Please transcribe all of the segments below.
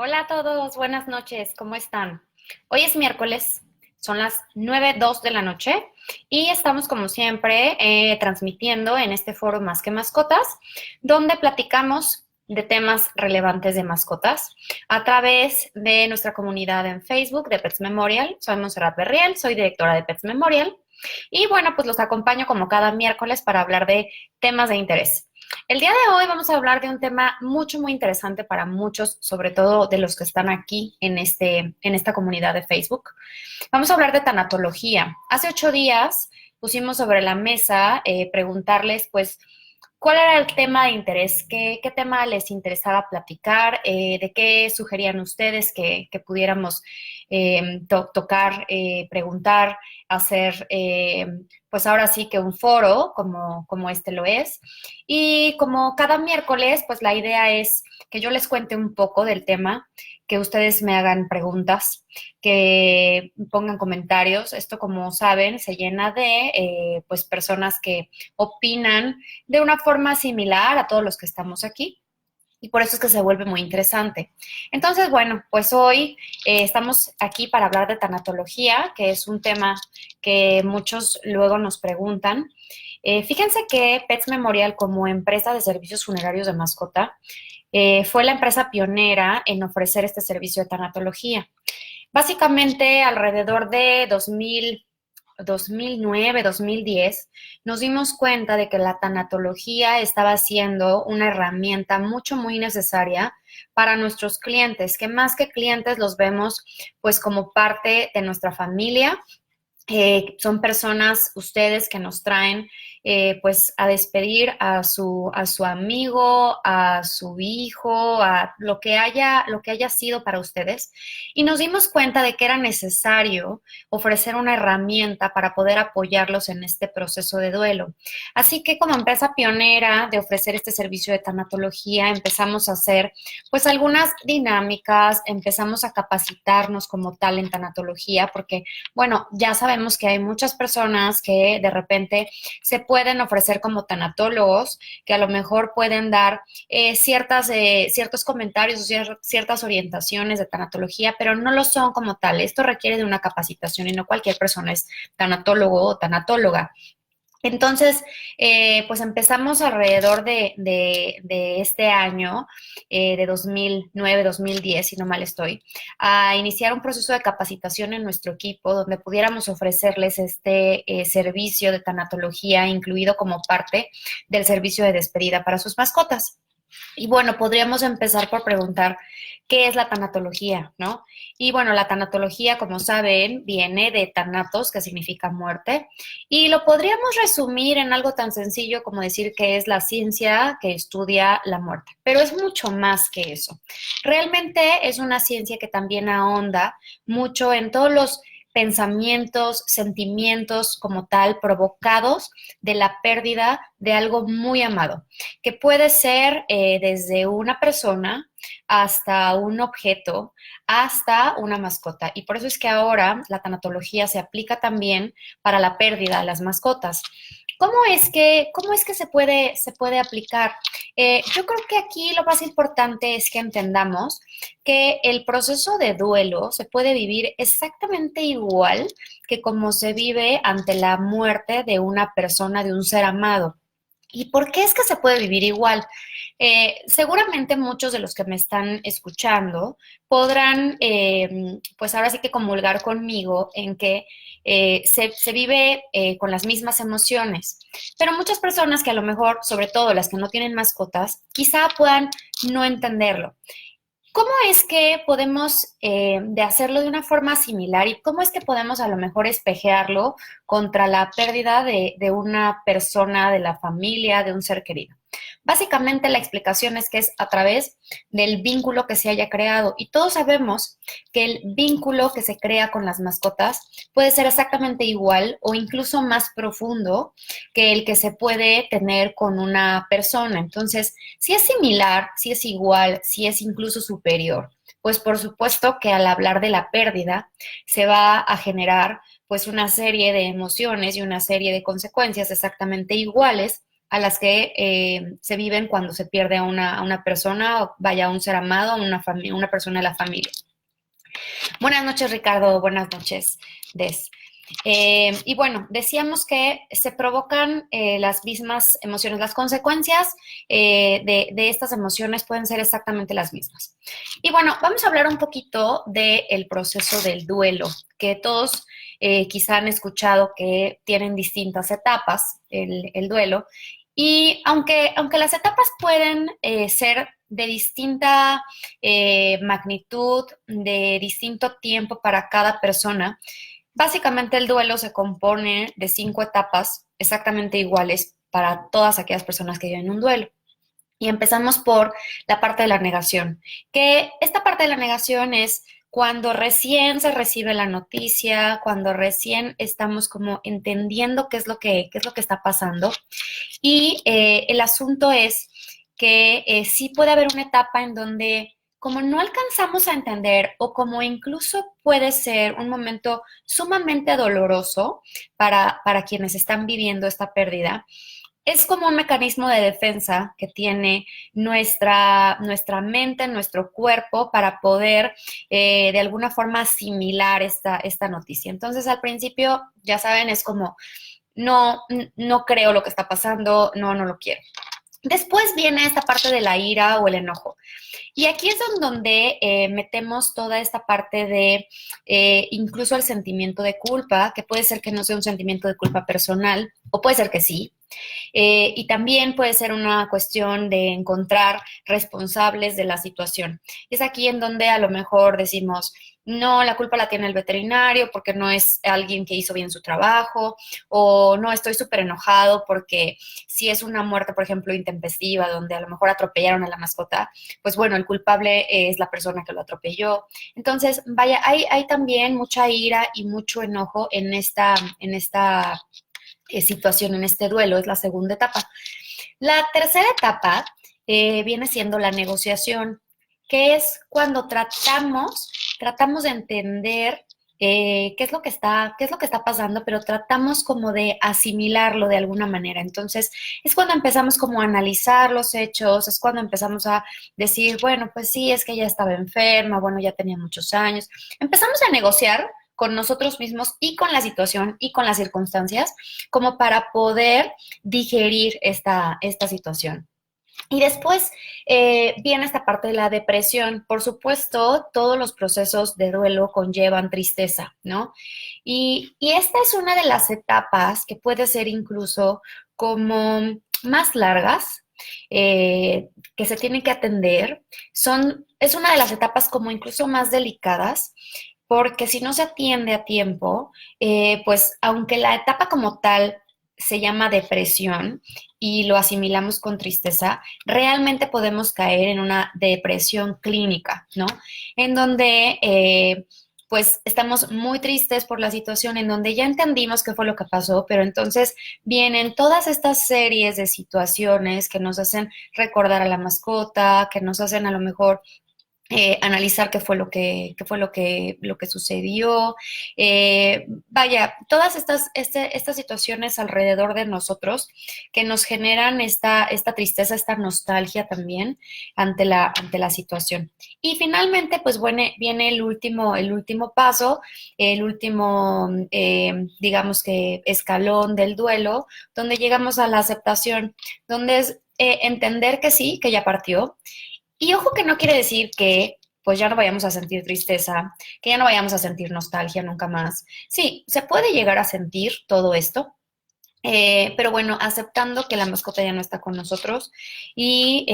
Hola a todos, buenas noches, ¿cómo están? Hoy es miércoles, son las 9:02 de la noche y estamos como siempre transmitiendo en este foro Más que Mascotas, donde platicamos de temas relevantes de mascotas a través de nuestra comunidad en Facebook de Pets Memorial. Soy Montserrat Berriel, soy directora de Pets Memorial y bueno, pues los acompaño como cada miércoles para hablar de temas de interés. El día de hoy vamos a hablar de un tema muy interesante para muchos, sobre todo de los que están aquí en esta comunidad de Facebook. Vamos a hablar de tanatología. Hace 8 días pusimos sobre la mesa preguntarles, pues, ¿cuál era el tema de interés? ¿Qué tema les interesaba platicar? ¿De qué sugerían ustedes que pudiéramos tocar, preguntar, hacer, pues ahora sí que un foro como este lo es? Y como cada miércoles, pues la idea es que yo les cuente un poco del tema, que ustedes me hagan preguntas, que pongan comentarios. Esto, como saben, se llena de pues personas que opinan de una forma similar a todos los que estamos aquí. Y por eso es que se vuelve muy interesante. Entonces, bueno, pues hoy estamos aquí para hablar de tanatología, que es un tema que muchos luego nos preguntan. Fíjense que Pets Memorial, como empresa de servicios funerarios de mascota, fue la empresa pionera en ofrecer este servicio de tanatología. Básicamente, alrededor de 2009, 2010, nos dimos cuenta de que la tanatología estaba siendo una herramienta muy necesaria para nuestros clientes, que más que clientes los vemos pues como parte de nuestra familia. Son personas, ustedes, que nos traen pues a despedir a su amigo, a su hijo, a lo que haya sido para ustedes. Y nos dimos cuenta de que era necesario ofrecer una herramienta para poder apoyarlos en este proceso de duelo. Así que, como empresa pionera de ofrecer este servicio de tanatología, empezamos a hacer pues algunas dinámicas, empezamos a capacitarnos como tal en tanatología, porque bueno, ya sabemos que hay muchas personas que de repente se pueden ofrecer como tanatólogos, que a lo mejor pueden dar ciertos comentarios o ciertas orientaciones de tanatología, pero no lo son como tal. Esto requiere de una capacitación y no cualquier persona es tanatólogo o tanatóloga. Entonces, pues empezamos alrededor de este año, de 2009, 2010, si no mal estoy, a iniciar un proceso de capacitación en nuestro equipo donde pudiéramos ofrecerles este servicio de tanatología incluido como parte del servicio de despedida para sus mascotas. Y bueno, podríamos empezar por preguntar qué es la tanatología, ¿no? Y bueno, la tanatología, como saben, viene de tanatos, que significa muerte, y lo podríamos resumir en algo tan sencillo como decir que es la ciencia que estudia la muerte, pero es mucho más que eso. Realmente es una ciencia que también ahonda mucho en todos los pensamientos, sentimientos como tal provocados de la pérdida de algo muy amado, que puede ser desde una persona hasta un objeto, hasta una mascota. Y por eso es que ahora la tanatología se aplica también para la pérdida de las mascotas. ¿Cómo es que se puede aplicar? Yo creo que aquí lo más importante es que entendamos que el proceso de duelo se puede vivir exactamente igual que como se vive ante la muerte de una persona, de un ser amado. ¿Y por qué es que se puede vivir igual? Seguramente muchos de los que me están escuchando podrán, pues ahora sí que comulgar conmigo en que se vive con las mismas emociones, pero muchas personas que a lo mejor, sobre todo las que no tienen mascotas, quizá puedan no entenderlo. ¿Cómo es que podemos de hacerlo de una forma similar y cómo es que podemos a lo mejor espejearlo contra la pérdida de una persona, de la familia, de un ser querido? Básicamente la explicación es que es a través del vínculo que se haya creado y todos sabemos que el vínculo que se crea con las mascotas puede ser exactamente igual o incluso más profundo que el que se puede tener con una persona. Entonces, si es similar, si es igual, si es incluso superior, pues por supuesto que al hablar de la pérdida se va a generar pues una serie de emociones y una serie de consecuencias exactamente iguales a las que se viven cuando se pierde a una persona, o vaya, a un ser amado, a una persona de la familia. Buenas noches, Ricardo. Buenas noches, Des. Y bueno, decíamos que se provocan las mismas emociones. Las consecuencias de estas emociones pueden ser exactamente las mismas. Y bueno, vamos a hablar un poquito del proceso del duelo, que todos quizá han escuchado que tienen distintas etapas el duelo. Y aunque las etapas pueden ser de distinta magnitud, de distinto tiempo para cada persona, básicamente el duelo se compone de 5 etapas exactamente iguales para todas aquellas personas que viven un duelo. Y empezamos por la parte de la negación, que esta parte de la negación es cuando recién se recibe la noticia, cuando recién estamos como entendiendo qué es lo que está pasando. Y el asunto es que sí puede haber una etapa en donde como no alcanzamos a entender o como incluso puede ser un momento sumamente doloroso para quienes están viviendo esta pérdida, es como un mecanismo de defensa que tiene nuestra mente, nuestro cuerpo para poder de alguna forma asimilar esta noticia. Entonces al principio, ya saben, es como, no, no creo lo que está pasando, no, no lo quiero. Después viene esta parte de la ira o el enojo. Y aquí es donde metemos toda esta parte de incluso el sentimiento de culpa, que puede ser que no sea un sentimiento de culpa personal, o puede ser que sí. Y también puede ser una cuestión de encontrar responsables de la situación. Es aquí en donde a lo mejor decimos, no, la culpa la tiene el veterinario porque no es alguien que hizo bien su trabajo, o no, estoy súper enojado porque si es una muerte, por ejemplo, intempestiva, donde a lo mejor atropellaron a la mascota, pues bueno, el culpable es la persona que lo atropelló. Entonces, vaya, hay también mucha ira y mucho enojo en esta situación, en este duelo, es la segunda etapa. La tercera etapa viene siendo la negociación, que es cuando tratamos de entender qué es lo que está pasando, pero tratamos como de asimilarlo de alguna manera. Entonces, es cuando empezamos como a analizar los hechos, es cuando empezamos a decir, bueno, pues sí, es que ella estaba enferma, bueno, ya tenía muchos años. Empezamos a negociar con nosotros mismos y con la situación y con las circunstancias, como para poder digerir esta situación. Y después viene esta parte de la depresión. Por supuesto, todos los procesos de duelo conllevan tristeza, ¿no? Y esta es una de las etapas que puede ser incluso como más largas, que se tienen que atender. Es una de las etapas como incluso más delicadas, porque si no se atiende a tiempo, pues aunque la etapa como tal se llama depresión y lo asimilamos con tristeza, realmente podemos caer en una depresión clínica, ¿no? En donde pues estamos muy tristes por la situación, en donde ya entendimos qué fue lo que pasó, pero entonces vienen todas estas series de situaciones que nos hacen recordar a la mascota, que nos hacen a lo mejor analizar lo que sucedió. Vaya, todas estas situaciones alrededor de nosotros que nos generan esta tristeza, esta nostalgia también ante la situación. Y finalmente, pues bueno, viene el último paso, el último, digamos que escalón del duelo, donde llegamos a la aceptación, donde es entender que sí, que ya partió, y ojo que no quiere decir que pues ya no vayamos a sentir tristeza, que ya no vayamos a sentir nostalgia nunca más. Sí, se puede llegar a sentir todo esto, pero bueno, aceptando que la mascota ya no está con nosotros y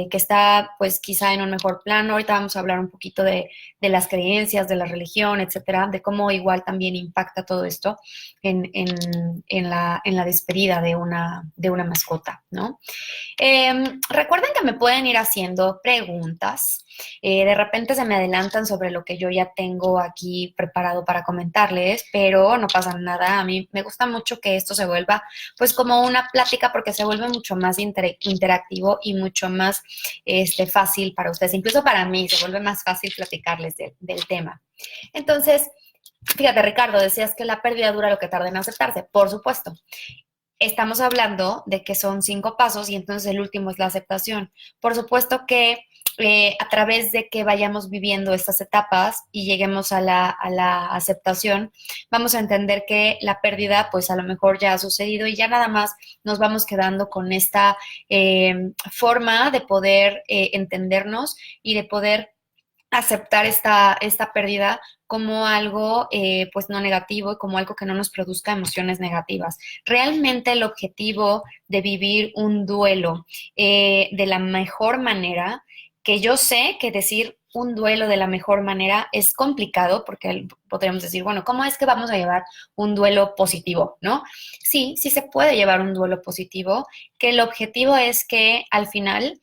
que está pues quizá en un mejor plano. Ahorita vamos a hablar un poquito de las creencias, de la religión, etcétera, de cómo igual también impacta todo esto en la despedida de una mascota, ¿no? Recuerden que me pueden ir haciendo preguntas. De repente se me adelantan sobre lo que yo ya tengo aquí preparado para comentarles, pero no pasa nada. A mí me gusta mucho que esto se vuelva pues como una plática porque se vuelve mucho más interactivo y mucho más fácil para ustedes. Incluso para mí se vuelve más fácil platicarles del tema. Entonces, fíjate, Ricardo, decías que la pérdida dura lo que tarda en aceptarse. Por supuesto. estamos hablando de que son 5 pasos y entonces el último es la aceptación. Por supuesto que a través de que vayamos viviendo estas etapas y lleguemos a la aceptación, vamos a entender que la pérdida pues a lo mejor ya ha sucedido y ya nada más nos vamos quedando con esta forma de poder entendernos y de poder aceptar esta pérdida como algo pues no negativo y como algo que no nos produzca emociones negativas. Realmente el objetivo de vivir un duelo de la mejor manera, que yo sé que decir un duelo de la mejor manera es complicado porque podríamos decir, bueno, ¿cómo es que vamos a llevar un duelo positivo, no? Sí, sí se puede llevar un duelo positivo, que el objetivo es que al final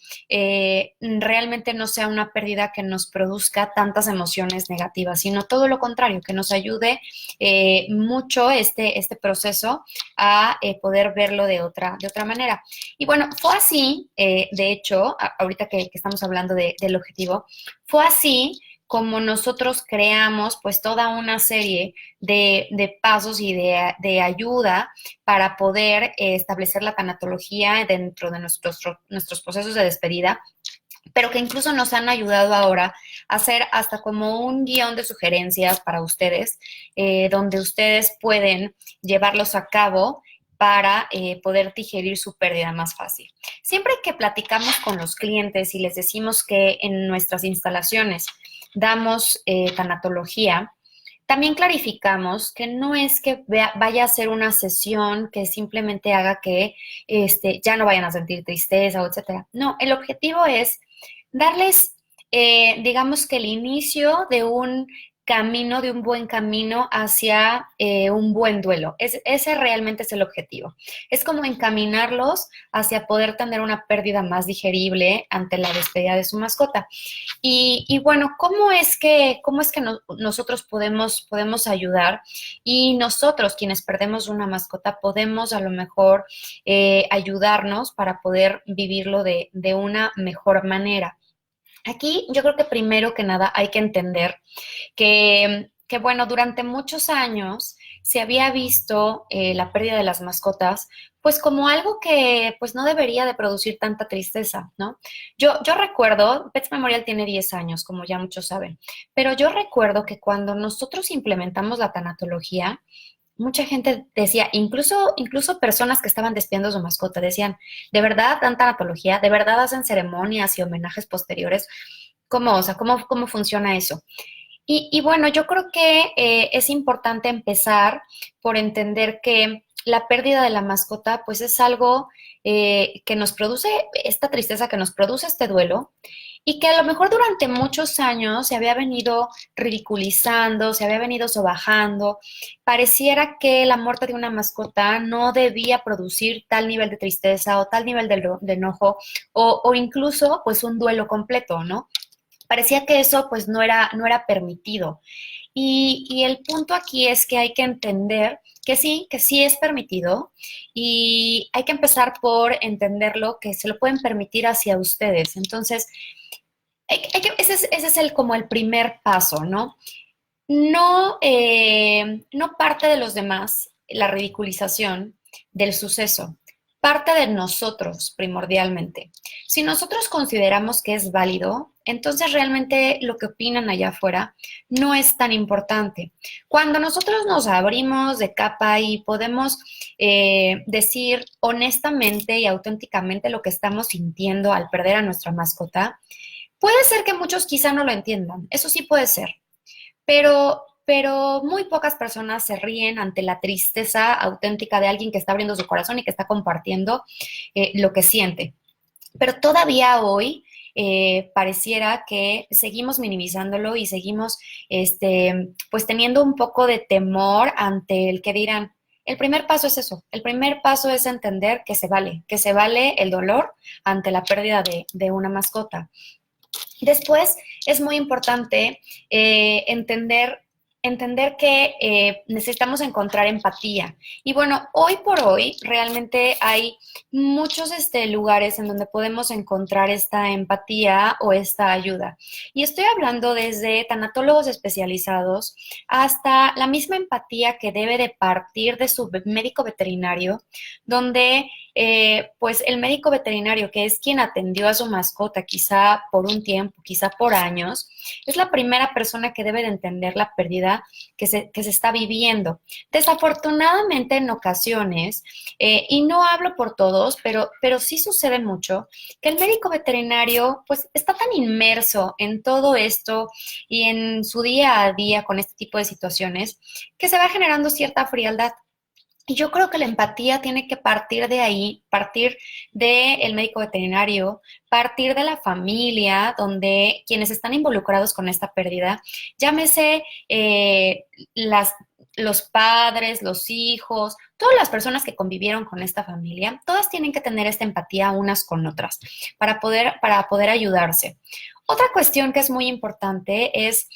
realmente no sea una pérdida que nos produzca tantas emociones negativas, sino todo lo contrario, que nos ayude mucho este proceso a poder verlo de otra manera. Y bueno, fue así, de hecho, ahorita que estamos hablando del objetivo, fue así como nosotros creamos pues toda una serie de pasos y de ayuda para poder establecer la tanatología dentro de nuestros procesos de despedida, pero que incluso nos han ayudado ahora a hacer hasta como un guión de sugerencias para ustedes, donde ustedes pueden llevarlos a cabo para poder digerir su pérdida más fácil. Siempre que platicamos con los clientes y les decimos que en nuestras instalaciones damos tanatología, también clarificamos que no es que vaya a ser una sesión que simplemente haga que ya no vayan a sentir tristeza o etcétera. No, el objetivo es darles, digamos que el inicio de un camino, de un buen camino hacia un buen duelo. Ese realmente es el objetivo. Es como encaminarlos hacia poder tener una pérdida más digerible ante la despedida de su mascota. Y bueno, cómo es que nosotros podemos ayudar? Y nosotros, quienes perdemos una mascota, podemos a lo mejor ayudarnos para poder vivirlo de una mejor manera. Aquí yo creo que primero que nada hay que entender que bueno, durante muchos años se había visto la pérdida de las mascotas pues como algo que pues no debería de producir tanta tristeza, ¿no? Yo recuerdo, Pets Memorial tiene 10 años, como ya muchos saben, pero yo recuerdo que cuando nosotros implementamos la tanatología, mucha gente decía, incluso personas que estaban despidiendo a su mascota, decían, ¿de verdad dan tanatología? ¿De verdad hacen ceremonias y homenajes posteriores? ¿Cómo, o sea, cómo funciona eso? Y bueno, yo creo que es importante empezar por entender que la pérdida de la mascota, pues es algo que nos produce esta tristeza, que nos produce este duelo, y que a lo mejor durante muchos años se había venido ridiculizando, se había venido sobajando. Pareciera que la muerte de una mascota no debía producir tal nivel de tristeza o tal nivel de enojo o incluso pues un duelo completo, ¿no? Parecía que eso pues no era permitido. Y el punto aquí es que hay que entender que sí es permitido y hay que empezar por entenderlo, que se lo pueden permitir hacia ustedes. Entonces, ese es el, como el primer paso, ¿no? No parte de los demás la ridiculización del suceso, parte de nosotros primordialmente. Si nosotros consideramos que es válido, entonces realmente lo que opinan allá afuera no es tan importante. Cuando nosotros nos abrimos de capa y podemos decir honestamente y auténticamente lo que estamos sintiendo al perder a nuestra mascota, puede ser que muchos quizá no lo entiendan, eso sí puede ser, pero muy pocas personas se ríen ante la tristeza auténtica de alguien que está abriendo su corazón y que está compartiendo lo que siente. Pero todavía hoy pareciera que seguimos minimizándolo y seguimos pues teniendo un poco de temor ante el que dirán. El primer paso es eso, el primer paso es entender que se vale el dolor ante la pérdida de una mascota. Después es muy importante entender entender que necesitamos encontrar empatía. Y bueno, hoy por hoy realmente hay muchos lugares en donde podemos encontrar esta empatía o esta ayuda. Y estoy hablando desde tanatólogos especializados hasta la misma empatía que debe de partir de su médico veterinario, donde pues el médico veterinario, que es quien atendió a su mascota, quizá por un tiempo, quizá por años, es la primera persona que debe de entender la pérdida que se está viviendo. Desafortunadamente, en ocasiones, y no hablo por todos, pero sí sucede mucho, que el médico veterinario pues está tan inmerso en todo esto y en su día a día con este tipo de situaciones que se va generando cierta frialdad. Y yo creo que la empatía tiene que partir de ahí, partir del médico veterinario, partir de la familia, donde quienes están involucrados con esta pérdida, llámese las, los padres, los hijos, todas las personas que convivieron con esta familia, todas tienen que tener esta empatía unas con otras para poder ayudarse. Otra cuestión que es muy importante es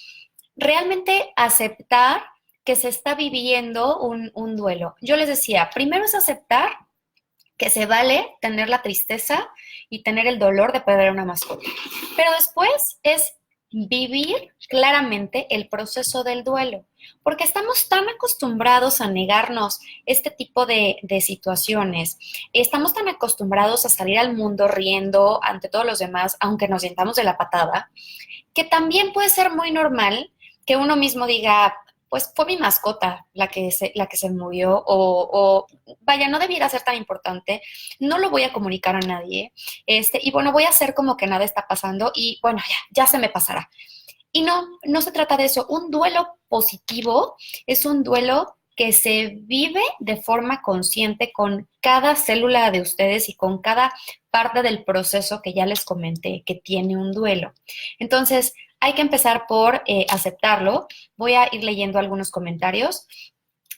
realmente aceptar que se está viviendo un duelo. Yo les decía, primero es aceptar que se vale tener la tristeza y tener el dolor de perder una mascota, pero después es vivir claramente el proceso del duelo, porque estamos tan acostumbrados a negarnos este tipo de situaciones, estamos tan acostumbrados a salir al mundo riendo ante todos los demás, aunque nos sintamos de la patada, que también puede ser muy normal que uno mismo diga, pues fue mi mascota la que se murió vaya, no debiera ser tan importante, no lo voy a comunicar a nadie, y bueno, voy a hacer como que nada está pasando y bueno, ya se me pasará. Y no, no se trata de eso. Un duelo positivo es un duelo que se vive de forma consciente con cada célula de ustedes y con cada parte del proceso que ya les comenté que tiene un duelo. Entonces, hay que empezar por aceptarlo. Voy a ir leyendo algunos comentarios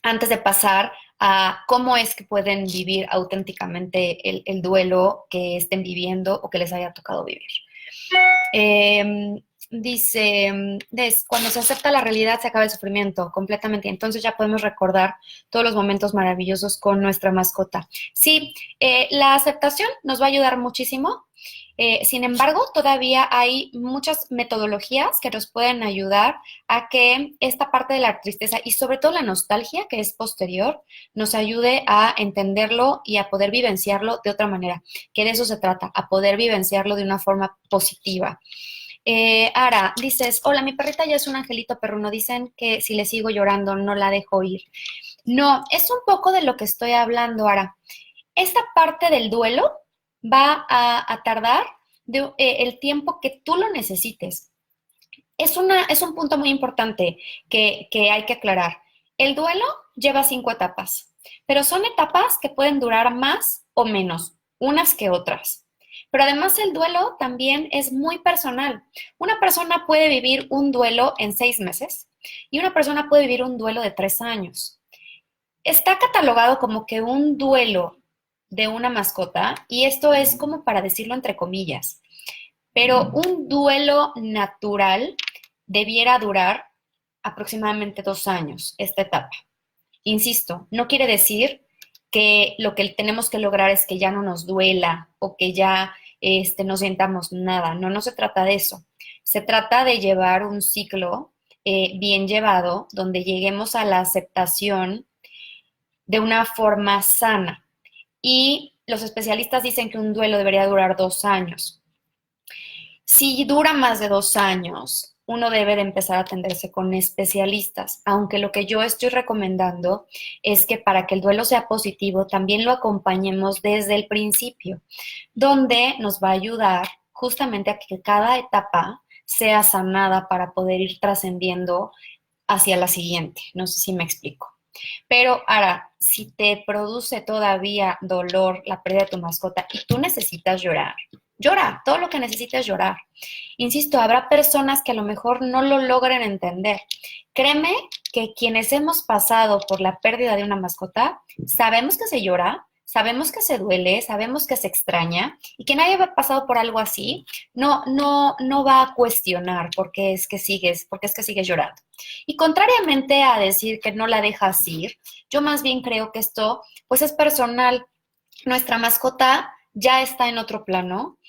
antes de pasar a cómo es que pueden vivir auténticamente el duelo que estén viviendo o que les haya tocado vivir. Dice, cuando se acepta la realidad se acaba el sufrimiento completamente. Entonces ya podemos recordar todos los momentos maravillosos con nuestra mascota. Sí, la aceptación nos va a ayudar muchísimo. Sin embargo, todavía hay muchas metodologías que nos pueden ayudar a que esta parte de la tristeza y sobre todo la nostalgia, que es posterior, nos ayude a entenderlo y a poder vivenciarlo de otra manera, que de eso se trata, a poder vivenciarlo de una forma positiva. Ara, dices, hola, mi perrita ya es un angelito perruno. Dicen que si le sigo llorando no la dejo ir. No, es un poco de lo que estoy hablando, Ara. Esta parte del duelo va a tardar el tiempo que tú lo necesites. Es un punto muy importante que hay que aclarar. El duelo lleva 5 etapas, pero son etapas que pueden durar más o menos, unas que otras. Pero además el duelo también es muy personal. Una persona puede vivir un duelo en 6 meses y una persona puede vivir un duelo de 3 años. Está catalogado como que un duelo de una mascota, y esto es como para decirlo entre comillas, pero un duelo natural debiera durar aproximadamente 2 años, esta etapa. Insisto, no quiere decir que lo que tenemos que lograr es que ya no nos duela o que ya no sintamos nada. No, no se trata de eso. Se trata de llevar un ciclo bien llevado donde lleguemos a la aceptación de una forma sana. Y los especialistas dicen que un duelo debería durar 2 años. Si dura más de 2 años, uno debe de empezar a atenderse con especialistas, aunque lo que yo estoy recomendando es que para que el duelo sea positivo, también lo acompañemos desde el principio, donde nos va a ayudar justamente a que cada etapa sea sanada para poder ir trascendiendo hacia la siguiente. No sé si me explico. Pero ahora, si te produce todavía dolor la pérdida de tu mascota y tú necesitas llorar, llora, todo lo que necesitas llorar. Insisto, habrá personas que a lo mejor no lo logren entender. Créeme que quienes hemos pasado por la pérdida de una mascota, sabemos que se llora, sabemos que se duele, sabemos que se extraña y que nadie ha pasado por algo así, no va a cuestionar por qué es que sigues, por qué es que sigues llorando. Y contrariamente a decir que no la dejas ir, yo más bien creo que esto pues es personal. Nuestra mascota ya está en otro plano.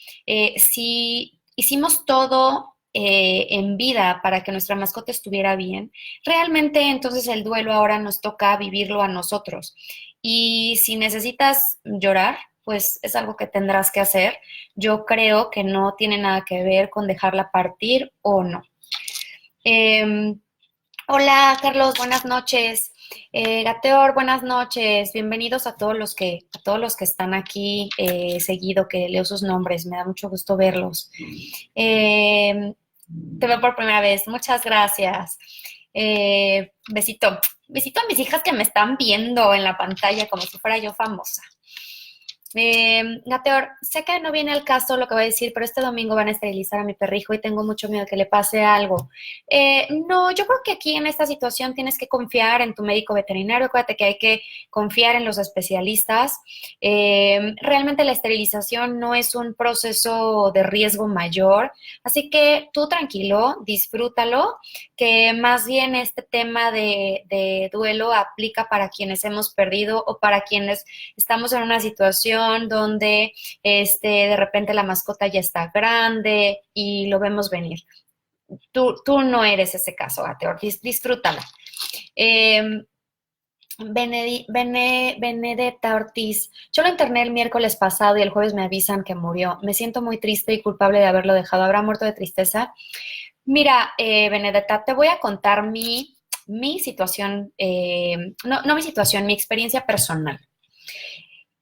Si hicimos todo en vida para que nuestra mascota estuviera bien, realmente entonces el duelo ahora nos toca vivirlo a nosotros. Y si necesitas llorar, pues es algo que tendrás que hacer. Yo creo que no tiene nada que ver con dejarla partir o no. Eh, Hola, Carlos, buenas noches. Gateor, buenas noches. Bienvenidos a todos los que están aquí seguido, que leo sus nombres. Me da mucho gusto verlos. Eh, Te veo por primera vez. Muchas gracias. Besito. Besito a mis hijas que me están viendo en la pantalla como si fuera yo famosa. Gateor, sé que no viene al caso lo que voy a decir, pero este domingo van a esterilizar a mi perrijo y tengo mucho miedo que le pase algo. No, yo creo que aquí en esta situación tienes que confiar en tu médico veterinario. Acuérdate que hay que confiar en los especialistas. Realmente la esterilización no es un proceso de riesgo mayor, así que tú tranquilo, disfrútalo, que más bien este tema de duelo aplica para quienes hemos perdido o para quienes estamos en una situación donde de repente la mascota ya está grande y lo vemos venir. Tú no eres ese caso, Gateor, disfrútala. Eh, Benedetta Ortiz, yo lo interné el miércoles pasado y el jueves me avisan que murió. Me siento muy triste y culpable de haberlo dejado. ¿Habrá muerto de tristeza? Mira, Benedetta, te voy a contar mi situación, no mi situación, mi experiencia personal,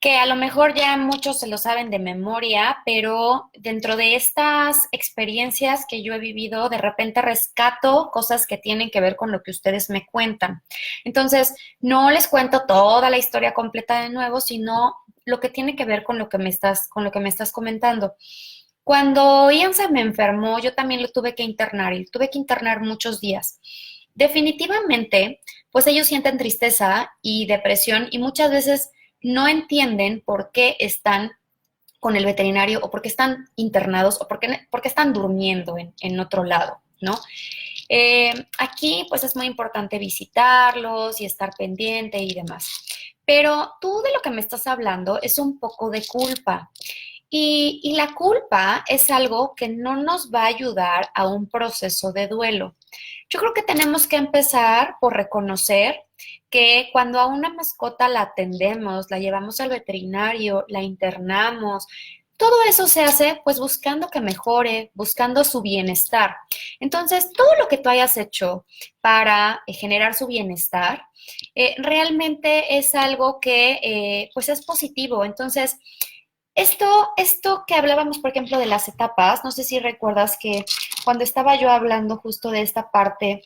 que a lo mejor ya muchos se lo saben de memoria, pero dentro de estas experiencias que yo he vivido, de repente rescato cosas que tienen que ver con lo que ustedes me cuentan. Entonces, no les cuento toda la historia completa de nuevo, sino lo que tiene que ver con lo que me estás comentando. Cuando Ian se me enfermó, yo también lo tuve que internar y lo tuve que internar muchos días. Definitivamente, pues ellos sienten tristeza y depresión y muchas veces no entienden por qué están con el veterinario o por qué están internados o por qué están durmiendo en otro lado, ¿no? Aquí pues es muy importante visitarlos y estar pendiente y demás. Pero tú de lo que me estás hablando es un poco de culpa. Y la culpa es algo que no nos va a ayudar a un proceso de duelo. Yo creo que tenemos que empezar por reconocer que cuando a una mascota la atendemos, la llevamos al veterinario, la internamos, todo eso se hace pues buscando que mejore, buscando su bienestar. Entonces, todo lo que tú hayas hecho para generar su bienestar, realmente es algo que pues es positivo. Entonces, esto que hablábamos, por ejemplo, de las etapas, no sé si recuerdas que cuando estaba yo hablando justo de esta parte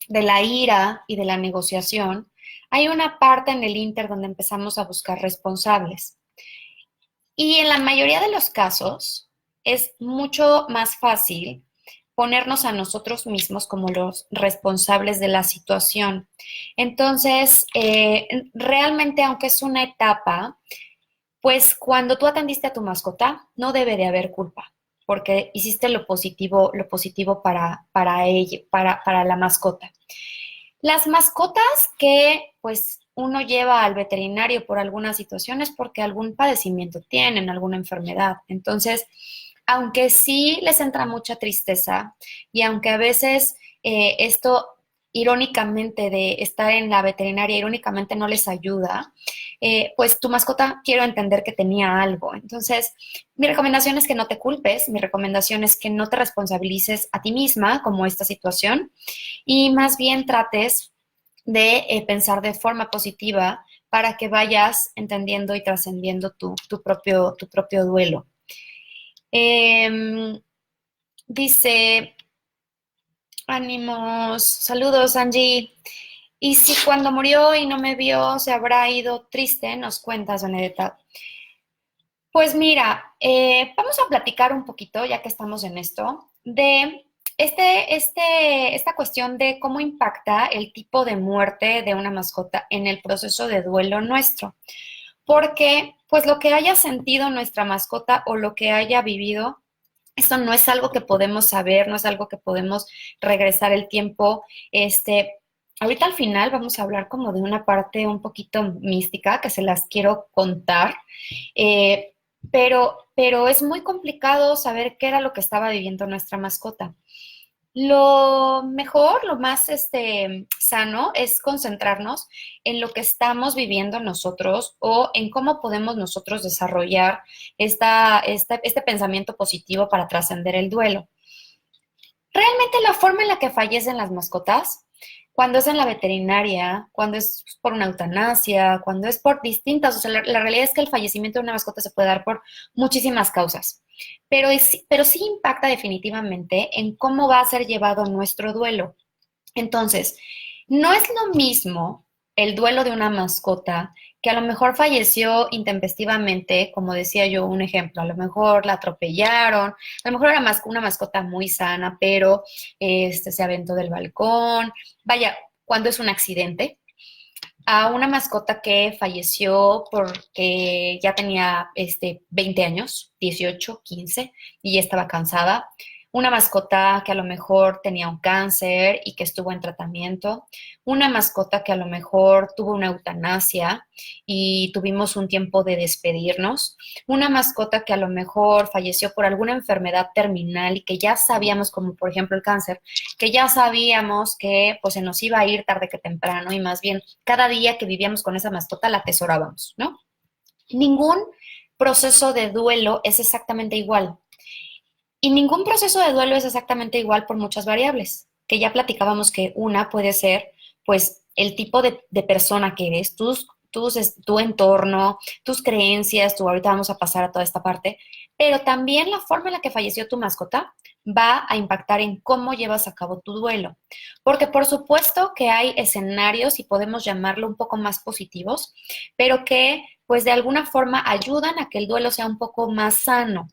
de la ira y de la negociación, hay una parte en el Inter donde empezamos a buscar responsables. Y en la mayoría de los casos es mucho más fácil ponernos a nosotros mismos como los responsables de la situación. Entonces, realmente, aunque es una etapa, pues cuando tú atendiste a tu mascota, no debe de haber culpa, porque hiciste lo positivo para ella, para la mascota. Las mascotas que pues uno lleva al veterinario por alguna situación es porque algún padecimiento tienen, alguna enfermedad. Entonces, aunque sí les entra mucha tristeza y aunque a veces esto irónicamente de estar en la veterinaria, irónicamente no les ayuda, pues tu mascota quiero entender que tenía algo. Entonces, mi recomendación es que no te culpes, mi recomendación es que no te responsabilices a ti misma como esta situación y más bien trates de pensar de forma positiva para que vayas entendiendo y trascendiendo tu propio duelo. Eh, Dice, ánimos, saludos Angie. Y si cuando murió y no me vio se habrá ido triste, nos cuentas, Benedetta. Pues mira, vamos a platicar un poquito, ya que estamos en esto, de esta cuestión de cómo impacta el tipo de muerte de una mascota en el proceso de duelo nuestro. porque pues lo que haya sentido nuestra mascota o lo que haya vivido, esto no es algo que podemos saber, no es algo que podemos regresar el tiempo. Ahorita al final vamos a hablar como de una parte un poquito mística que se las quiero contar, eh, pero es muy complicado saber qué era lo que estaba viviendo nuestra mascota. Lo mejor, lo más sano es concentrarnos en lo que estamos viviendo nosotros o en cómo podemos nosotros desarrollar este pensamiento positivo para trascender el duelo. Realmente la forma en la que fallecen las mascotas, cuando es en la veterinaria, cuando es por una eutanasia, cuando es por distintas, o sea, la realidad es que el fallecimiento de una mascota se puede dar por muchísimas causas, pero sí impacta definitivamente en cómo va a ser llevado nuestro duelo. Entonces, no es lo mismo el duelo de una mascota que a lo mejor falleció intempestivamente, como decía yo, un ejemplo, a lo mejor la atropellaron, a lo mejor era una mascota muy sana, pero se aventó del balcón. Vaya, cuando es un accidente, a una mascota que falleció porque ya tenía 20 años, 18, 15, y ya estaba cansada. Una mascota que a lo mejor tenía un cáncer y que estuvo en tratamiento. Una mascota que a lo mejor tuvo una eutanasia y tuvimos un tiempo de despedirnos. Una mascota que a lo mejor falleció por alguna enfermedad terminal y que ya sabíamos, como por ejemplo el cáncer, que ya sabíamos que pues se nos iba a ir tarde que temprano y más bien cada día que vivíamos con esa mascota la atesorábamos, ¿no? Ningún proceso de duelo es exactamente igual. Y ningún proceso de duelo es exactamente igual por muchas variables, que ya platicábamos que una puede ser, pues, el tipo de persona que eres, tu entorno, tus creencias, ahorita vamos a pasar a toda esta parte, pero también la forma en la que falleció tu mascota va a impactar en cómo llevas a cabo tu duelo. Porque por supuesto que hay escenarios, y podemos llamarlo un poco más positivos, pero que pues de alguna forma ayudan a que el duelo sea un poco más sano.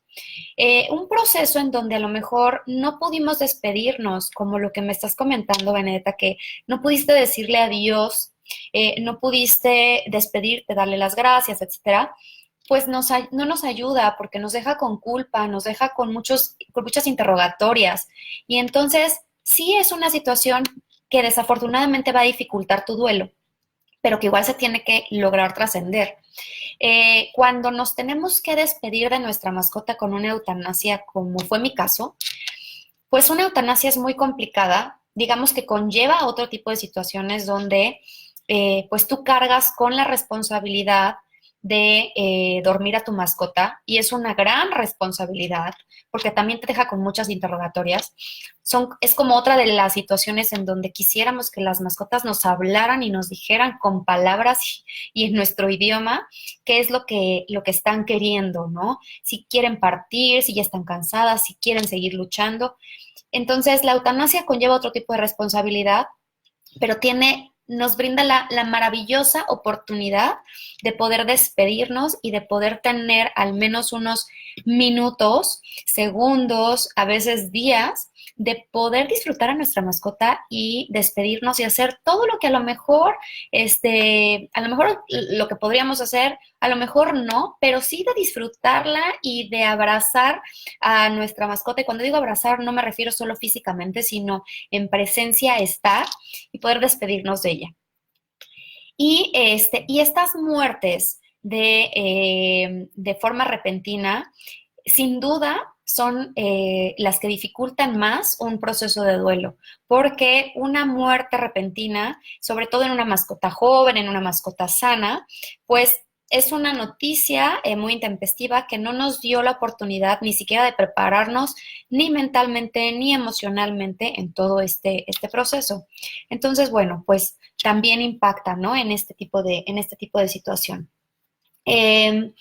Un proceso en donde a lo mejor no pudimos despedirnos, como lo que me estás comentando, Benedetta, que no pudiste decirle adiós, no pudiste despedirte, darle las gracias, etcétera, pues no nos ayuda porque nos deja con culpa, nos deja con muchas interrogatorias. Y entonces sí es una situación que desafortunadamente va a dificultar tu duelo, pero que igual se tiene que lograr trascender. Cuando nos tenemos que despedir de nuestra mascota con una eutanasia, como fue mi caso, pues una eutanasia es muy complicada, digamos que conlleva otro tipo de situaciones donde pues tú cargas con la responsabilidad de dormir a tu mascota y es una gran responsabilidad porque también te deja con muchas interrogatorias. Es como otra de las situaciones en donde quisiéramos que las mascotas nos hablaran y nos dijeran con palabras y en nuestro idioma qué es lo que están queriendo, ¿no? Si quieren partir, si ya están cansadas, si quieren seguir luchando. Entonces, la eutanasia conlleva otro tipo de responsabilidad, pero nos brinda la maravillosa oportunidad de poder despedirnos y de poder tener al menos unos minutos, segundos, a veces días, de poder disfrutar a nuestra mascota y despedirnos y hacer todo lo que a lo mejor lo que podríamos hacer, a lo mejor no, pero sí de disfrutarla y de abrazar a nuestra mascota. Y cuando digo abrazar, no me refiero solo físicamente, sino en presencia estar y poder despedirnos de ella. Y estas muertes de forma repentina, sin duda, son las que dificultan más un proceso de duelo, porque una muerte repentina, sobre todo en una mascota joven, en una mascota sana, pues es una noticia muy intempestiva que no nos dio la oportunidad ni siquiera de prepararnos ni mentalmente ni emocionalmente en todo este proceso. Entonces, bueno, pues también impacta, ¿no? En este tipo de situación. Eh,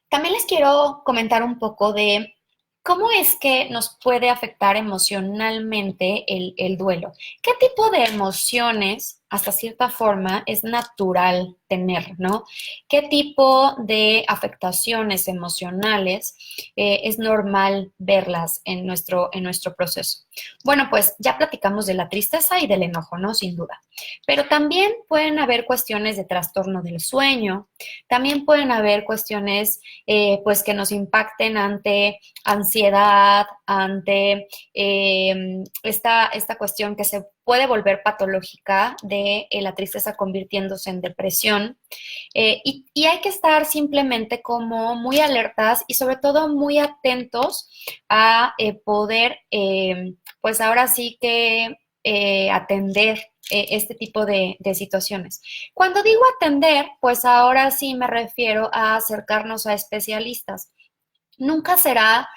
También les quiero comentar un poco de cómo es que nos puede afectar emocionalmente el duelo. ¿Qué tipo de emociones hasta cierta forma es natural tener, ¿no? ¿Qué tipo de afectaciones emocionales es normal verlas en nuestro proceso? Bueno, pues ya platicamos de la tristeza y del enojo, ¿no? Sin duda. Pero también pueden haber cuestiones de trastorno del sueño, también pueden haber cuestiones pues que nos impacten ante ansiedad, ante esta cuestión que se puede volver patológica de la tristeza convirtiéndose en depresión. Y hay que estar simplemente como muy alertas y sobre todo muy atentos a poder, pues ahora sí que atender este tipo de situaciones. Cuando digo atender, pues ahora sí me refiero a acercarnos a especialistas. Nunca será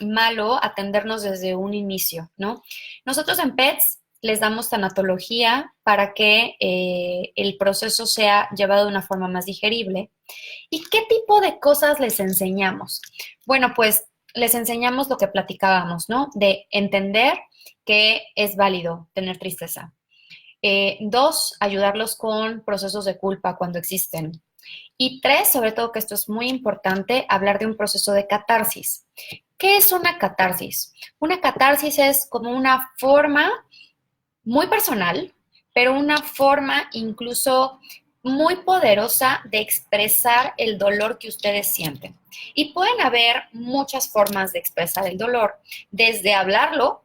malo atendernos desde un inicio, ¿no? Nosotros en PETS les damos tanatología para que el proceso sea llevado de una forma más digerible. ¿Y qué tipo de cosas les enseñamos? Bueno, pues les enseñamos lo que platicábamos, ¿no? De entender que es válido tener tristeza. Dos, ayudarlos con procesos de culpa cuando existen. Y tres, sobre todo que esto es muy importante, hablar de un proceso de catarsis. ¿Qué es una catarsis? Una catarsis es como una forma muy personal, pero una forma incluso muy poderosa de expresar el dolor que ustedes sienten. Y pueden haber muchas formas de expresar el dolor, desde hablarlo,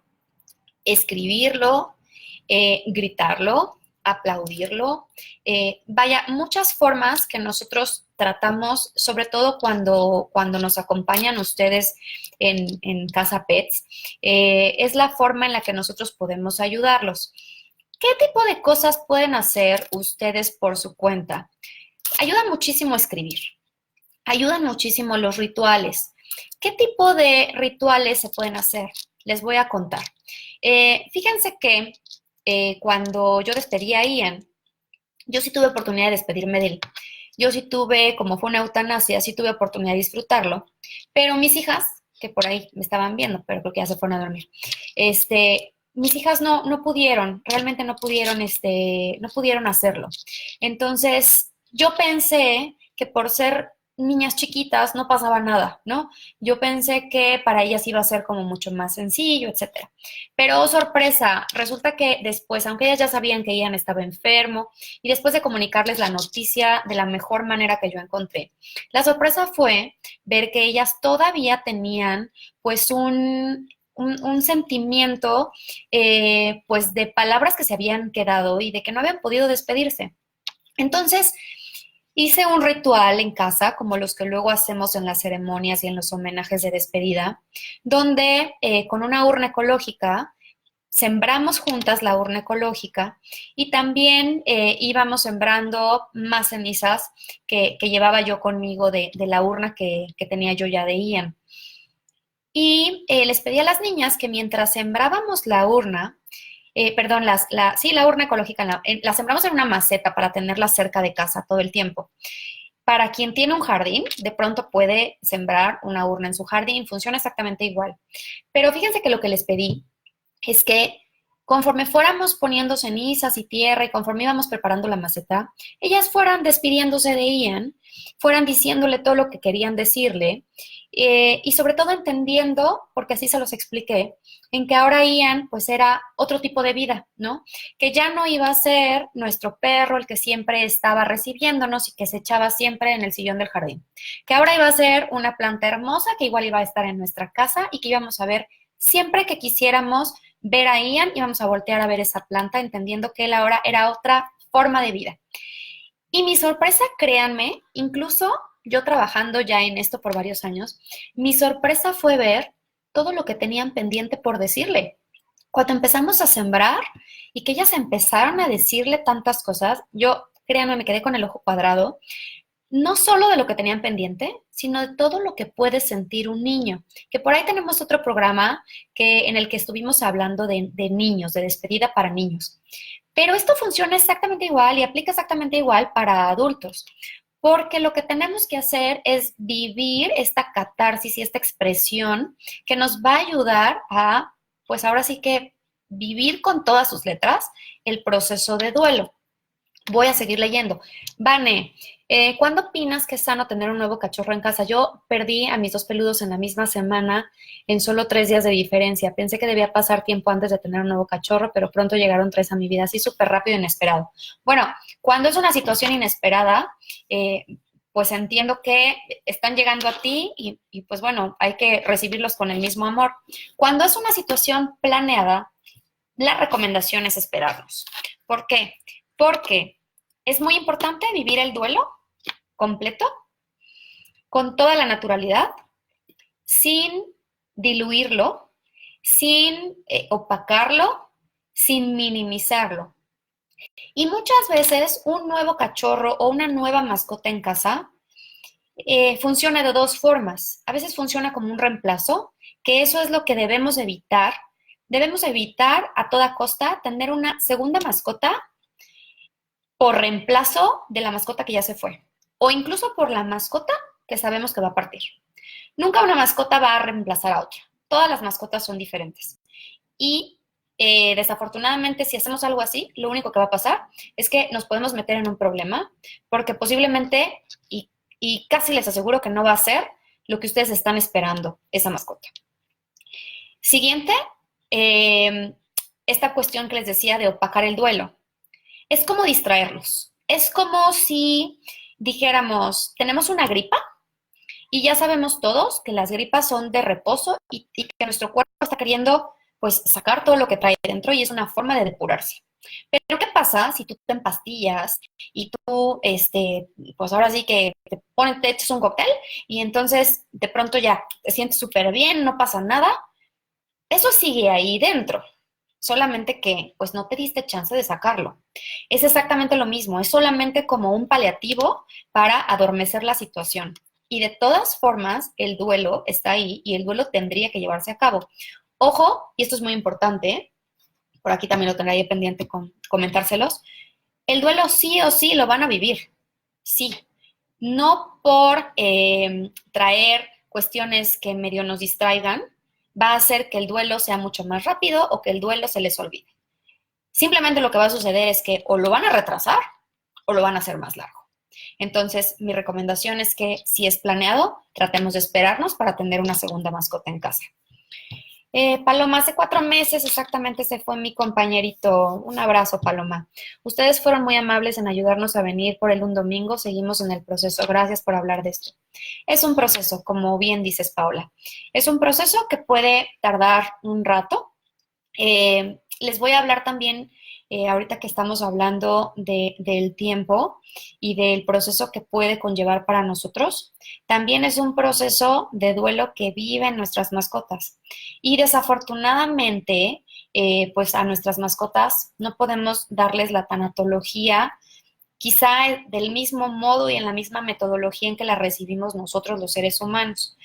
escribirlo, gritarlo, aplaudirlo. Vaya, muchas formas que nosotros tratamos, sobre todo cuando nos acompañan ustedes en Casa Pets, es la forma en la que nosotros podemos ayudarlos. ¿Qué tipo de cosas pueden hacer ustedes por su cuenta? Ayuda muchísimo a escribir, ayudan muchísimo los rituales. ¿Qué tipo de rituales se pueden hacer? Les voy a contar. Fíjense que cuando yo despedí a Ian, yo sí tuve oportunidad de despedirme de él. Yo sí tuve, como fue una eutanasia, sí tuve oportunidad de disfrutarlo, pero mis hijas, que por ahí me estaban viendo, pero creo que ya se fueron a dormir, mis hijas no pudieron, realmente no pudieron, no pudieron hacerlo. Entonces, yo pensé que por ser niñas chiquitas no pasaba nada, ¿no? Yo pensé que para ellas iba a ser como mucho más sencillo, etcétera. Pero, oh, sorpresa, resulta que después, aunque ellas ya sabían que Ian estaba enfermo, y después de comunicarles la noticia de la mejor manera que yo encontré, la sorpresa fue ver que ellas todavía tenían pues un sentimiento pues de palabras que se habían quedado y de que no habían podido despedirse. Entonces, hice un ritual en casa, como los que luego hacemos en las ceremonias y en los homenajes de despedida, donde con una urna ecológica sembramos juntas la urna ecológica y también íbamos sembrando más cenizas que llevaba yo conmigo de la urna que tenía yo ya de Ian. Y les pedí a las niñas que mientras sembrábamos la urna, perdón, sí, la urna ecológica, la sembramos en una maceta para tenerla cerca de casa todo el tiempo. Para quien tiene un jardín, de pronto puede sembrar una urna en su jardín, funciona exactamente igual. Pero fíjense que lo que les pedí es que conforme fuéramos poniendo cenizas y tierra y conforme íbamos preparando la maceta, ellas fueran despidiéndose de Ian, fueran diciéndole todo lo que querían decirle y sobre todo entendiendo, porque así se los expliqué, en que ahora Ian pues era otro tipo de vida, ¿no? Que ya no iba a ser nuestro perro el que siempre estaba recibiéndonos y que se echaba siempre en el sillón del jardín, que ahora iba a ser una planta hermosa que igual iba a estar en nuestra casa y que íbamos a ver siempre que quisiéramos ver a Ian, íbamos a voltear a ver esa planta, entendiendo que él ahora era otra forma de vida. Y mi sorpresa, créanme, incluso yo trabajando ya en esto por varios años, mi sorpresa fue ver todo lo que tenían pendiente por decirle. Cuando empezamos a sembrar y que ellas empezaron a decirle tantas cosas, yo, créanme, me quedé con el ojo cuadrado, no solo de lo que tenían pendiente, sino de todo lo que puede sentir un niño. Que por ahí tenemos otro programa en el que estuvimos hablando de niños, de despedida para niños. Pero esto funciona exactamente igual y aplica exactamente igual para adultos, porque lo que tenemos que hacer es vivir esta catarsis y esta expresión que nos va a ayudar a, pues ahora sí que vivir con todas sus letras el proceso de duelo. Voy a seguir leyendo. Vane, ¿cuándo opinas que es sano tener un nuevo cachorro en casa? Yo perdí a mis dos peludos en la misma semana, en solo 3 días de diferencia. Pensé que debía pasar tiempo antes de tener un nuevo cachorro, pero pronto llegaron 3 a mi vida, así súper rápido e inesperado. Bueno, cuando es una situación inesperada, pues entiendo que están llegando a ti y pues bueno, hay que recibirlos con el mismo amor. Cuando es una situación planeada, la recomendación es esperarnos. ¿Por qué? Porque es muy importante vivir el duelo completo, con toda la naturalidad, sin diluirlo, sin opacarlo, sin minimizarlo. Y muchas veces un nuevo cachorro o una nueva mascota en casa funciona de dos formas. A veces funciona como un reemplazo, que eso es lo que debemos evitar. Debemos evitar a toda costa tener una segunda mascota por reemplazo de la mascota que ya se fue, o incluso por la mascota que sabemos que va a partir. Nunca una mascota va a reemplazar a otra. Todas las mascotas son diferentes. Y desafortunadamente, si hacemos algo así, lo único que va a pasar es que nos podemos meter en un problema, porque posiblemente, y casi les aseguro que no va a ser lo que ustedes están esperando, esa mascota. Siguiente, esta cuestión que les decía de opacar el duelo. Es como distraerlos. Es como si dijéramos, tenemos una gripa y ya sabemos todos que las gripas son de reposo y que nuestro cuerpo está queriendo pues sacar todo lo que trae dentro y es una forma de depurarse. Pero ¿qué pasa si tú te empastillas y tú, pues ahora sí que te echas un cóctel y entonces de pronto ya te sientes súper bien, no pasa nada? Eso sigue ahí dentro, solamente que pues no te diste chance de sacarlo. Es exactamente lo mismo, es solamente como un paliativo para adormecer la situación. Y de todas formas, el duelo está ahí y el duelo tendría que llevarse a cabo. Ojo, y esto es muy importante, por aquí también lo tendré ahí pendiente con comentárselos, el duelo sí o sí lo van a vivir, sí. No por traer cuestiones que medio nos distraigan, va a hacer que el duelo sea mucho más rápido o que el duelo se les olvide. Simplemente lo que va a suceder es que o lo van a retrasar o lo van a hacer más largo. Entonces, mi recomendación es que si es planeado, tratemos de esperarnos para tener una segunda mascota en casa. Paloma, hace 4 meses exactamente se fue mi compañerito. Un abrazo, Paloma. Ustedes fueron muy amables en ayudarnos a venir por él un domingo. Seguimos en el proceso. Gracias por hablar de esto. Es un proceso, como bien dices, Paula. Es un proceso que puede tardar un rato. Les voy a hablar también, ahorita que estamos hablando del tiempo y del proceso que puede conllevar para nosotros. También es un proceso de duelo que viven nuestras mascotas. Y desafortunadamente, pues a nuestras mascotas no podemos darles la tanatología, quizá del mismo modo y en la misma metodología en que la recibimos nosotros los seres humanos.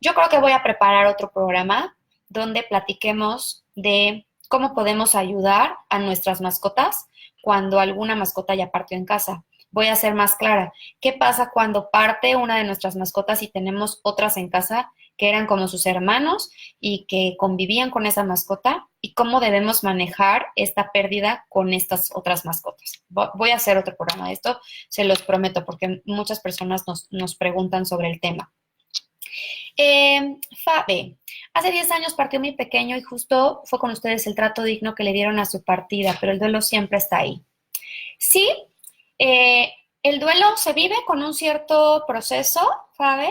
Yo creo que voy a preparar otro programa donde platiquemos de cómo podemos ayudar a nuestras mascotas cuando alguna mascota ya partió en casa. Voy a ser más clara. ¿Qué pasa cuando parte una de nuestras mascotas y tenemos otras en casa que eran como sus hermanos y que convivían con esa mascota? ¿Y cómo debemos manejar esta pérdida con estas otras mascotas? Voy a hacer otro programa de esto, se los prometo, porque muchas personas nos preguntan sobre el tema. Fabe, hace 10 años partió mi pequeño y justo fue con ustedes el trato digno que le dieron a su partida, pero el duelo siempre está ahí. Sí, el duelo se vive con un cierto proceso, Fabe,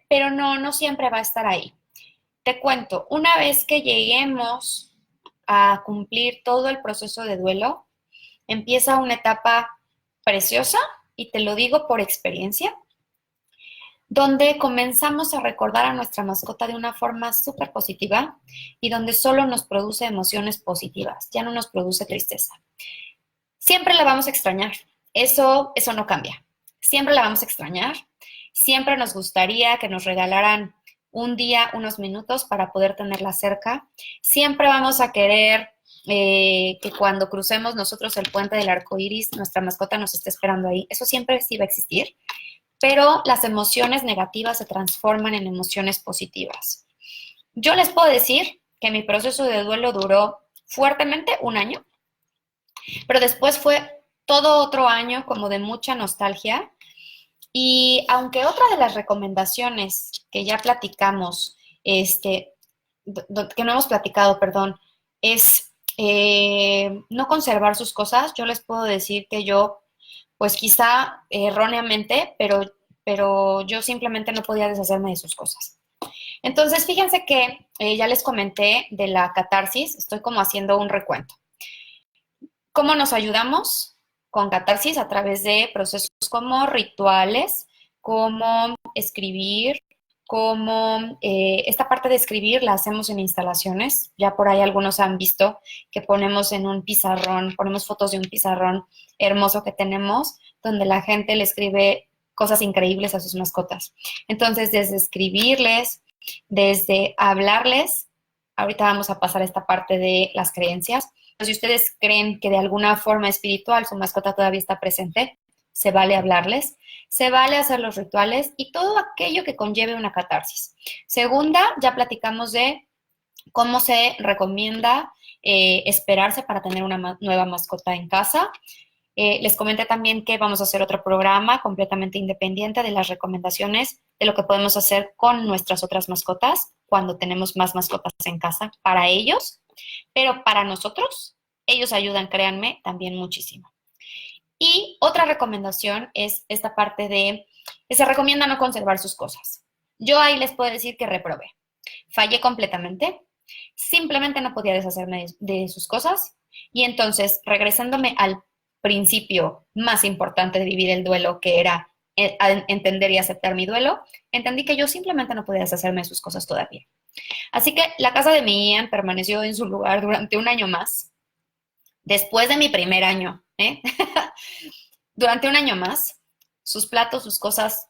pero no siempre va a estar ahí. Te cuento, una vez que lleguemos a cumplir todo el proceso de duelo, empieza una etapa preciosa, y te lo digo por experiencia, donde comenzamos a recordar a nuestra mascota de una forma súper positiva y donde solo nos produce emociones positivas, ya no nos produce tristeza. Siempre la vamos a extrañar, eso no cambia. Siempre la vamos a extrañar, siempre nos gustaría que nos regalaran un día, unos minutos para poder tenerla cerca. Siempre vamos a querer que cuando crucemos nosotros el puente del arco iris, nuestra mascota nos esté esperando ahí. Eso siempre sí va a existir, pero las emociones negativas se transforman en emociones positivas. Yo les puedo decir que mi proceso de duelo duró fuertemente un año, pero después fue todo otro año como de mucha nostalgia. Y aunque otra de las recomendaciones que ya platicamos, que no hemos platicado, perdón, es no conservar sus cosas, yo les puedo decir que yo, pues quizá erróneamente, pero yo simplemente no podía deshacerme de sus cosas. Entonces, fíjense que ya les comenté de la catarsis, estoy como haciendo un recuento. ¿Cómo nos ayudamos con catarsis? A través de procesos como rituales, como escribir, como esta parte de escribir la hacemos en instalaciones. Ya por ahí algunos han visto que ponemos en un pizarrón, ponemos fotos de un pizarrón hermoso que tenemos, donde la gente le escribe cosas increíbles a sus mascotas. Entonces, desde escribirles, desde hablarles, ahorita vamos a pasar a esta parte de las creencias. Si ustedes creen que de alguna forma espiritual su mascota todavía está presente, se vale hablarles, se vale hacer los rituales y todo aquello que conlleve una catarsis. Segunda, ya platicamos de cómo se recomienda esperarse para tener una nueva mascota en casa. Les comenté también que vamos a hacer otro programa completamente independiente de las recomendaciones de lo que podemos hacer con nuestras otras mascotas cuando tenemos más mascotas en casa para ellos, pero para nosotros, ellos ayudan, créanme, también muchísimo. Y otra recomendación es esta parte de que se recomienda no conservar sus cosas. Yo ahí les puedo decir que reprobé. Fallé completamente, simplemente no podía deshacerme de sus cosas y entonces, regresándome al principio más importante de vivir el duelo, que era entender y aceptar mi duelo, entendí que yo simplemente no podía deshacerme de sus cosas todavía. Así que la casa de mi Ian permaneció en su lugar durante un año más, después de mi primer año, ¿eh? Durante un año más, sus platos, sus cosas,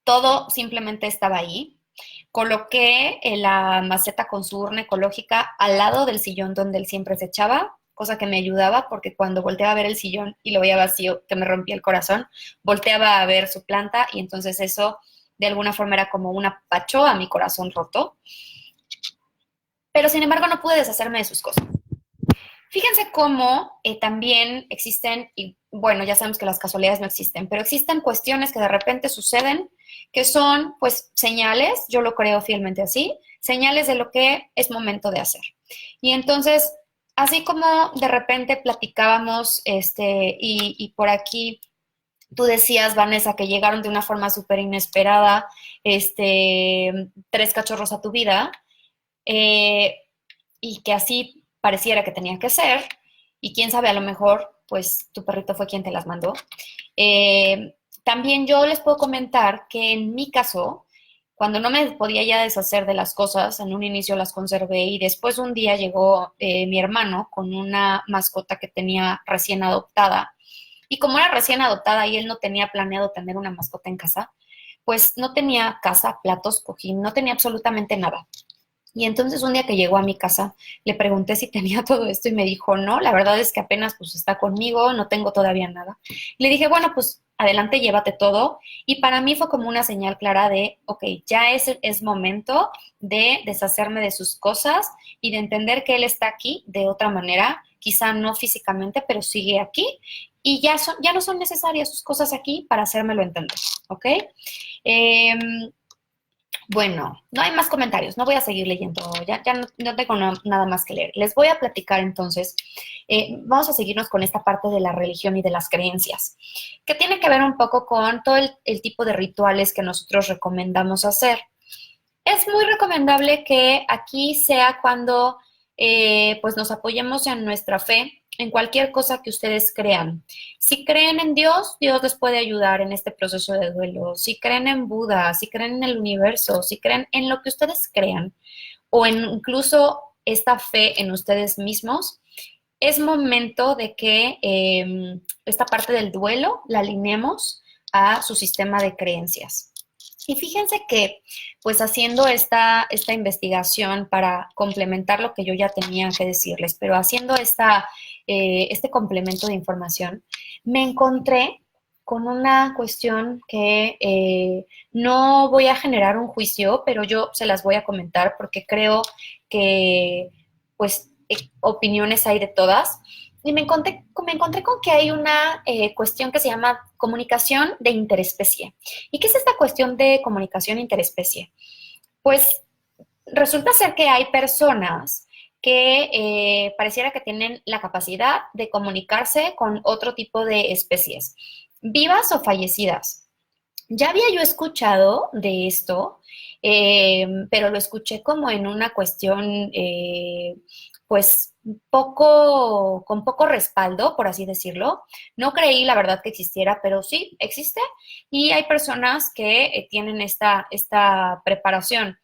todo simplemente estaba ahí. Coloqué la maceta con su urna ecológica al lado del sillón donde él siempre se echaba, cosa que me ayudaba porque cuando volteaba a ver el sillón y lo veía vacío, que me rompía el corazón, volteaba a ver su planta y entonces eso de alguna forma era como un apacho a mi corazón roto. Pero sin embargo no pude deshacerme de sus cosas. Fíjense cómo también existen, y bueno, ya sabemos que las casualidades no existen, pero existen cuestiones que de repente suceden que son pues señales, yo lo creo fielmente así, señales de lo que es momento de hacer. Y entonces, así como de repente platicábamos, y por aquí tú decías, Vanessa, que llegaron de una forma súper inesperada, 3 cachorros a tu vida, eh, y que así pareciera que tenía que ser, y quién sabe, a lo mejor, pues tu perrito fue quien te las mandó. También yo les puedo comentar que en mi caso, cuando no me podía ya deshacer de las cosas, en un inicio las conservé y después un día llegó mi hermano con una mascota que tenía recién adoptada. Y como era recién adoptada y él no tenía planeado tener una mascota en casa, pues no tenía casa, platos, cojín, no tenía absolutamente nada. Y entonces un día que llegó a mi casa, le pregunté si tenía todo esto y me dijo, no, la verdad es que apenas pues está conmigo, no tengo todavía nada. Le dije, bueno, pues adelante, llévate todo. Y para mí fue como una señal clara de, ok, ya es momento de deshacerme de sus cosas y de entender que él está aquí de otra manera, quizá no físicamente, pero sigue aquí. Y ya no son necesarias sus cosas aquí para hacérmelo entender, ¿ok? Bueno, no hay más comentarios, no voy a seguir leyendo, ya no tengo nada más que leer. Les voy a platicar entonces, vamos a seguirnos con esta parte de la religión y de las creencias, que tiene que ver un poco con todo el tipo de rituales que nosotros recomendamos hacer. Es muy recomendable que aquí sea cuando pues nos apoyemos en nuestra fe, en cualquier cosa que ustedes crean. Si creen en Dios, Dios les puede ayudar en este proceso de duelo. Si creen en Buda, si creen en el universo, si creen en lo que ustedes crean, o en incluso esta fe en ustedes mismos, es momento de que esta parte del duelo la alineemos a su sistema de creencias. Y fíjense que, pues haciendo esta investigación para complementar lo que yo ya tenía que decirles, pero haciendo este complemento de información, me encontré con una cuestión que no voy a generar un juicio, pero yo se las voy a comentar porque creo que, pues, opiniones hay de todas. Y me encontré con que hay una cuestión que se llama comunicación de interespecie. ¿Y qué es esta cuestión de comunicación interespecie? Pues resulta ser que hay personas que pareciera que tienen la capacidad de comunicarse con otro tipo de especies, vivas o fallecidas. Ya había yo escuchado de esto, pero lo escuché como en una cuestión, pues, con poco respaldo, por así decirlo. No creí, la verdad, que existiera, pero sí existe y hay personas que tienen esta preparación.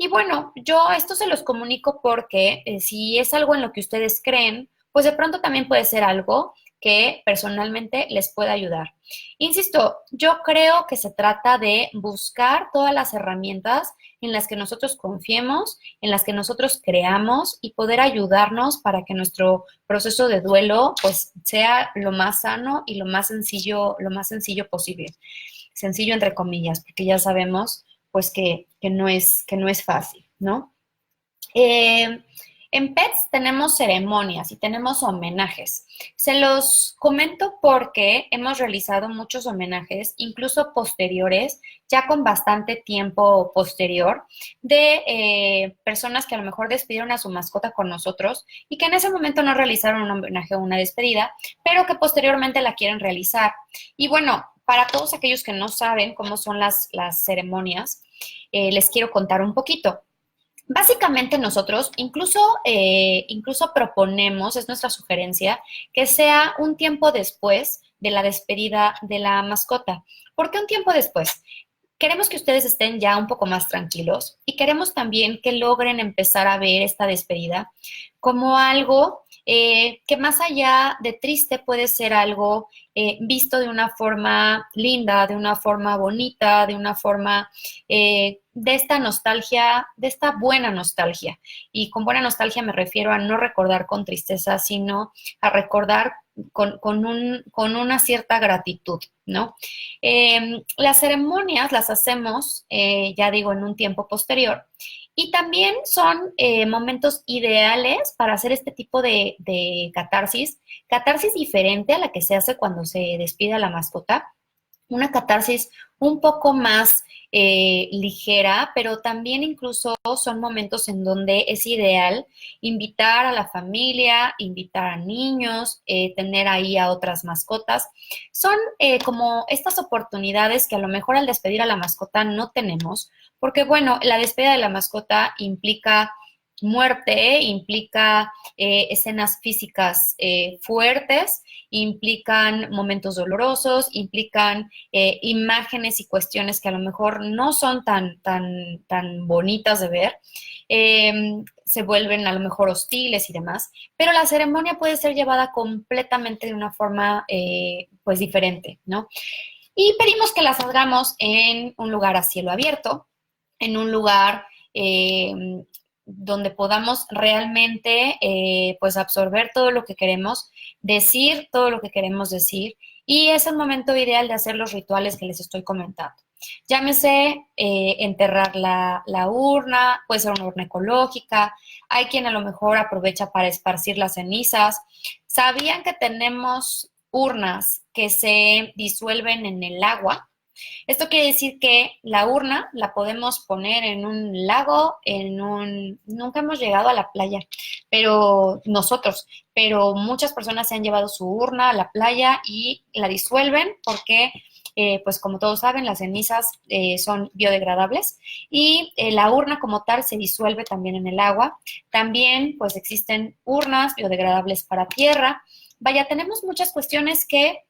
Y bueno, yo esto se los comunico porque si es algo en lo que ustedes creen, pues de pronto también puede ser algo que personalmente les pueda ayudar. Insisto, yo creo que se trata de buscar todas las herramientas en las que nosotros confiemos, en las que nosotros creamos y poder ayudarnos para que nuestro proceso de duelo pues sea lo más sano y lo más sencillo posible. Sencillo entre comillas, porque ya sabemos pues que no es fácil, ¿no? Eh, en PETS tenemos ceremonias y tenemos homenajes. Se los comento porque hemos realizado muchos homenajes, incluso posteriores, ya con bastante tiempo posterior, de personas que a lo mejor despidieron a su mascota con nosotros y que en ese momento no realizaron un homenaje o una despedida, pero que posteriormente la quieren realizar. Y bueno, para todos aquellos que no saben cómo son las ceremonias, les quiero contar un poquito. Básicamente nosotros incluso proponemos, es nuestra sugerencia, que sea un tiempo después de la despedida de la mascota. ¿Por qué un tiempo después? Queremos que ustedes estén ya un poco más tranquilos y queremos también que logren empezar a ver esta despedida como algo que más allá de triste puede ser algo visto de una forma linda, de una forma bonita, de una forma de esta nostalgia, de esta buena nostalgia. Y con buena nostalgia me refiero a no recordar con tristeza, sino a recordar con una cierta gratitud, ¿no? Las ceremonias las hacemos, ya digo, en un tiempo posterior. Y también son momentos ideales para hacer este tipo de catarsis diferente a la que se hace cuando se despide a la mascota, una catarsis un poco más ligera, pero también incluso son momentos en donde es ideal invitar a la familia, invitar a niños, tener ahí a otras mascotas. Son como estas oportunidades que a lo mejor al despedir a la mascota no tenemos, porque bueno, la despedida de la mascota implica muerte, implica escenas físicas fuertes, implican momentos dolorosos, implican imágenes y cuestiones que a lo mejor no son tan bonitas de ver, se vuelven a lo mejor hostiles y demás, pero la ceremonia puede ser llevada completamente de una forma pues diferente, ¿no? Y pedimos que las hagamos en un lugar a cielo abierto, en un lugar eh, donde podamos realmente pues absorber todo lo que queremos, decir todo lo que queremos decir y es el momento ideal de hacer los rituales que les estoy comentando. Llámese enterrar la urna, puede ser una urna ecológica, hay quien a lo mejor aprovecha para esparcir las cenizas. ¿Sabían que tenemos urnas que se disuelven en el agua? Esto quiere decir que la urna la podemos poner en un lago, nunca hemos llegado a la playa, pero muchas personas se han llevado su urna a la playa y la disuelven porque, pues como todos saben, las cenizas son biodegradables y la urna como tal se disuelve también en el agua. También, pues existen urnas biodegradables para tierra. Vaya, tenemos muchas cuestiones que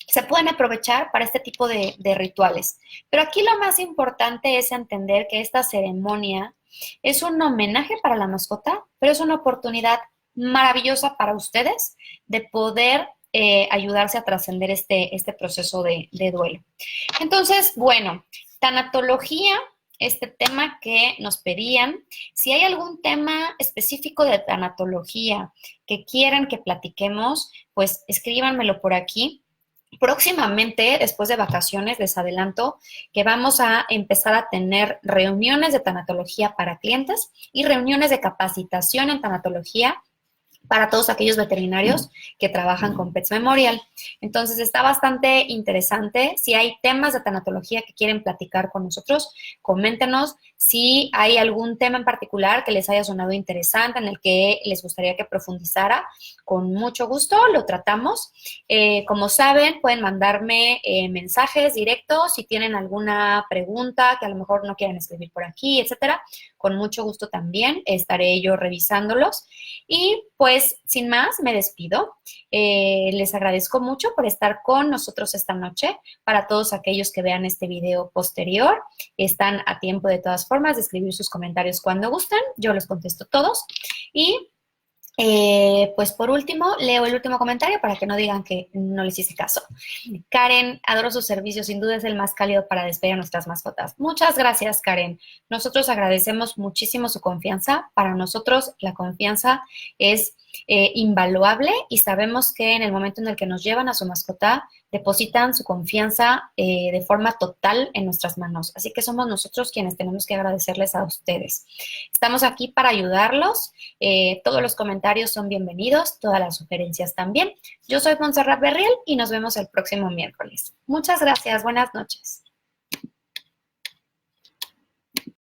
se pueden aprovechar para este tipo de rituales. Pero aquí lo más importante es entender que esta ceremonia es un homenaje para la mascota, pero es una oportunidad maravillosa para ustedes de poder ayudarse a trascender este proceso de duelo. Entonces, bueno, tanatología, este tema que nos pedían. Si hay algún tema específico de tanatología que quieran que platiquemos, pues escríbanmelo por aquí Próximamente, después de vacaciones, les adelanto que vamos a empezar a tener reuniones de tanatología para clientes y reuniones de capacitación en tanatología para todos aquellos veterinarios que trabajan con Pets Memorial. Entonces está bastante interesante. Si hay temas de tanatología que quieren platicar con nosotros, coméntenos. Si hay algún tema en particular que les haya sonado interesante, en el que les gustaría que profundizara, con mucho gusto lo tratamos. Como saben, pueden mandarme mensajes directos si tienen alguna pregunta que a lo mejor no quieran escribir por aquí, etcétera. Con mucho gusto también estaré yo revisándolos. Y pues, sin más, me despido. Les agradezco mucho por estar con nosotros esta noche. Para todos aquellos que vean este video posterior, están a tiempo de todas formas de escribir sus comentarios cuando gusten. Yo los contesto todos. Y pues por último, leo el último comentario para que no digan que no les hice caso. Karen, adoro su servicio, sin duda es el más cálido para despedir a nuestras mascotas. Muchas gracias, Karen. Nosotros agradecemos muchísimo su confianza. Para nosotros la confianza es invaluable y sabemos que en el momento en el que nos llevan a su mascota, depositan su confianza de forma total en nuestras manos. Así que somos nosotros quienes tenemos que agradecerles a ustedes. Estamos aquí para ayudarlos. Todos los comentarios son bienvenidos, todas las sugerencias también. Yo soy Montserrat Berriel y nos vemos el próximo miércoles. Muchas gracias. Buenas noches.